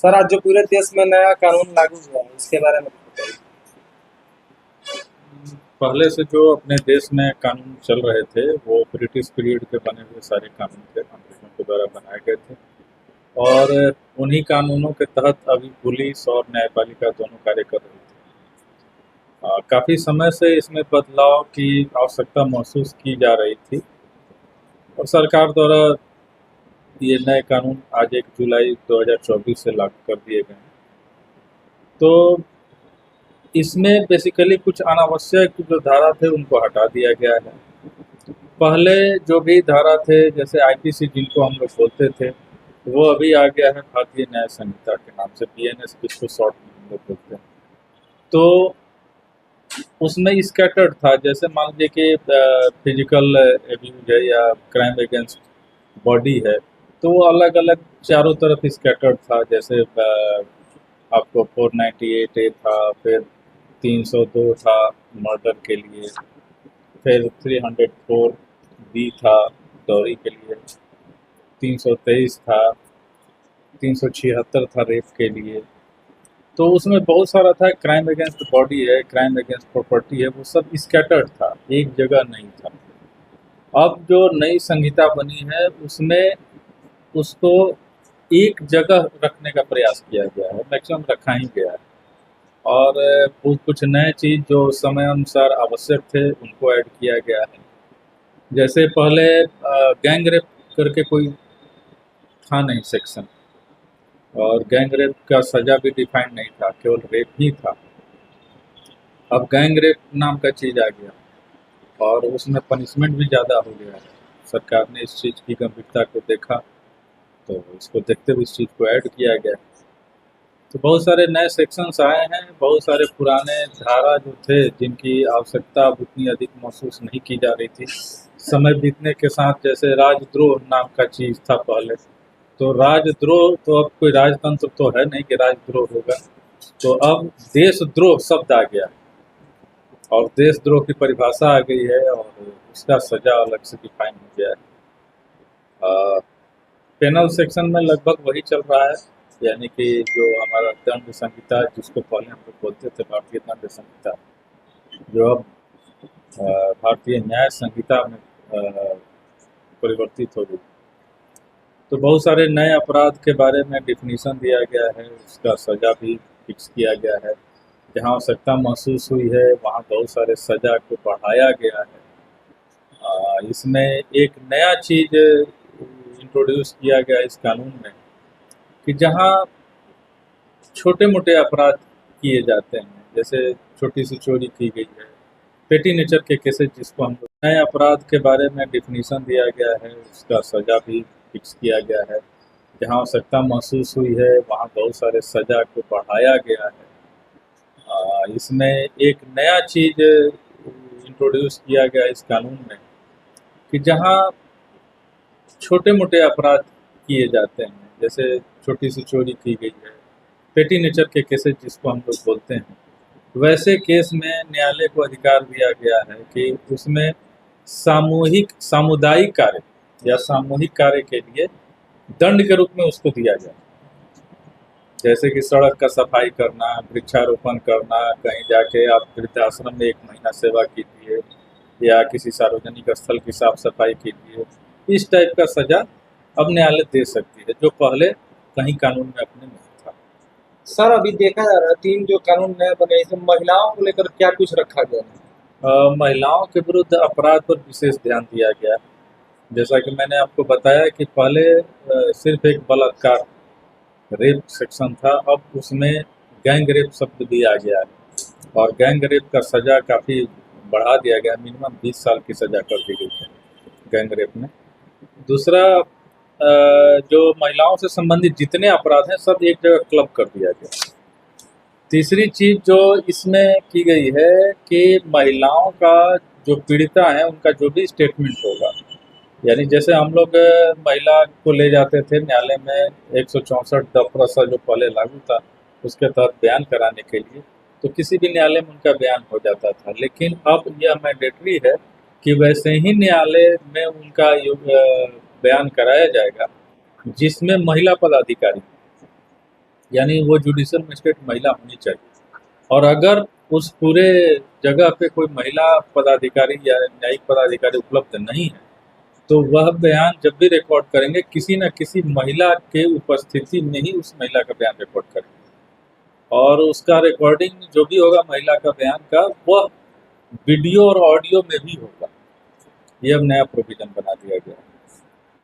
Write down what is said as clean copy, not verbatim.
Sir, आज जो पूरे देश में नया कानून लागू हुआ है, इसके बारे में बताइए। पहले से जो अपने देश में कानून चल रहे थे वो ब्रिटिश पीरियड के बने हुए सारे कानून थे, अंग्रेजों के द्वारा बनाए गए थे। और उन्हीं कानूनों के तहत अभी पुलिस और न्यायपालिका दोनों कार्य कर रही थी। काफ़ी समय से इसमें बदलाव की आवश्यकता महसूस की जा रही थी और सरकार द्वारा ये नए कानून आज 1 जुलाई 2024 से लागू कर दिए गए हैं। तो इसमें बेसिकली कुछ अनावश्यक जो धारा थे उनको हटा दिया गया है। पहले जो भी धारा थे जैसे आईपीसी जिनको हम लोग बोलते थे वो अभी आ गया है भारतीय न्याय संहिता के नाम से, बीएनएस जिसको शॉर्ट में हम लोग बोलते हैं। तो उसमें स्कैटर्ड था, जैसे मान लीजिए कि फिजिकल एब्यूज है या क्राइम अगेंस्ट बॉडी है, तो वो अलग अलग चारों तरफ स्कैटर्ड था। जैसे आपको 498 ए था, फिर 302 था मर्डर के लिए, फिर 304 बी था डॉरी के लिए, 323 था, 376 था रेप के लिए। तो उसमें बहुत सारा था, क्राइम अगेंस्ट बॉडी है, क्राइम अगेंस्ट प्रॉपर्टी है, वो सब स्कैटर्ड था, एक जगह नहीं था। अब जो नई संहिता बनी है उसमें उसको एक जगह रखने का प्रयास किया गया है, मैक्सिमम रखा ही गया है। और वो कुछ नए चीज़ जो समय अनुसार आवश्यक थे उनको ऐड किया गया है। जैसे पहले गैंग रेप करके कोई था नहीं सेक्शन, और गैंग रेप का सज़ा भी डिफाइंड नहीं था, केवल रेप ही था। अब गैंग रेप नाम का चीज़ आ गया और उसमें पनिशमेंट भी ज़्यादा हो गया है। सरकार ने इस चीज़ की गंभीरता को देखा, तो इसको देखते हुए इस चीज़ को ऐड किया गया। तो बहुत सारे नए सेक्शंस आए हैं, बहुत सारे पुराने धारा जो थे जिनकी आवश्यकता अब उतनी अधिक महसूस नहीं की जा रही थी। समय बीतने के साथ जैसे राजद्रोह नाम का चीज़ था पहले, तो राजद्रोह तो अब कोई राजतंत्र तो है नहीं कि राजद्रोह होगा, तो अब देशद्रोह शब्द आ गया और देशद्रोह की परिभाषा आ गई है और उसका सजा अलग से डिफाइन हो गया है। पेनल सेक्शन में लगभग वही चल रहा है, यानी कि जो हमारा दंड संहिता जिसको पहले हम लोग बोलते थे भारतीय दंड संहिता, जो अब भारतीय न्याय संहिता में परिवर्तित हो गई। तो बहुत सारे नए अपराध के बारे में डिफिनीशन दिया गया है, उसका सज़ा भी फिक्स किया गया है। जहाँ आवश्यकता महसूस हुई है वहाँ बहुत सारे सज़ा को बढ़ाया गया है। इसमें एक नया चीज़ इंट्रोड्यूस किया गया इस कानून में कि जहाँ छोटे मोटे अपराध किए जाते हैं, जैसे छोटी सी चोरी की गई है, पेटी नेचर के केसेस जिसको हम लोग, नए अपराध के बारे में डिफिनीशन दिया गया है, उसका सज़ा भी फिक्स किया गया है। जहाँ आवश्यकता महसूस हुई है वहाँ बहुत सारे सज़ा को बढ़ाया गया है। इसमें एक नया चीज़ इंट्रोड्यूस किया गया इस कानून में कि जहाँ छोटे मोटे अपराध किए जाते हैं, जैसे छोटी सी चोरी की गई है, पेटी नेचर के केसेस जिसको हम लोग बोलते हैं, वैसे केस में न्यायालय को अधिकार दिया गया है कि उसमें सामुदायिक कार्य या सामूहिक कार्य के लिए दंड के रूप में उसको दिया जाए। जैसे कि सड़क का सफाई करना, वृक्षारोपण करना, कहीं जाके आप वृद्धाश्रम में 1 महीना सेवा कीजिए या किसी सार्वजनिक स्थल की साफ सफाई कीजिए। इस टाइप का सज़ा अब न्यायालय दे सकती है, जो पहले कहीं कानून में अपने नहीं था। सर, अभी देखा जा रहा है 3 जो कानून नए बने, इसमें महिलाओं को लेकर क्या कुछ रखा गया है? महिलाओं के विरुद्ध अपराध पर विशेष ध्यान दिया गया। जैसा कि मैंने आपको बताया कि पहले सिर्फ एक बलात्कार रेप सेक्शन था, अब उसमें गैंग रेप शब्द भी आ गया है और गैंग रेप का सज़ा काफ़ी बढ़ा दिया गया, मिनिमम 20 साल की सज़ा कर दी गई है गैंग रेप में। दूसरा, जो महिलाओं से संबंधित जितने अपराध हैं सब एक जगह क्लब कर दिया गया। तीसरी चीज़ जो इसमें की गई है कि महिलाओं का जो पीड़िता है उनका जो भी स्टेटमेंट होगा, यानी जैसे हम लोग महिला को ले जाते थे न्यायालय में 164 दफरा जो पहले लागू था उसके तहत बयान कराने के लिए, तो किसी भी न्यायालय में उनका बयान हो जाता था। लेकिन अब यह मैंडेटरी है कि वैसे ही न्यायालय में उनका बयान कराया जाएगा जिसमें महिला पदाधिकारी, यानी वो जुडिशियल मजिस्ट्रेट महिला होनी चाहिए। और अगर उस पूरे जगह पे कोई महिला पदाधिकारी या न्यायिक पदाधिकारी उपलब्ध नहीं है तो वह बयान जब भी रिकॉर्ड करेंगे किसी न किसी महिला के उपस्थिति में ही उस महिला का बयान रिकॉर्ड करेंगे, और उसका रिकॉर्डिंग जो भी होगा महिला का बयान का वह वीडियो और ऑडियो में भी होगा। ये अब नया प्रोविजन बना दिया गया है।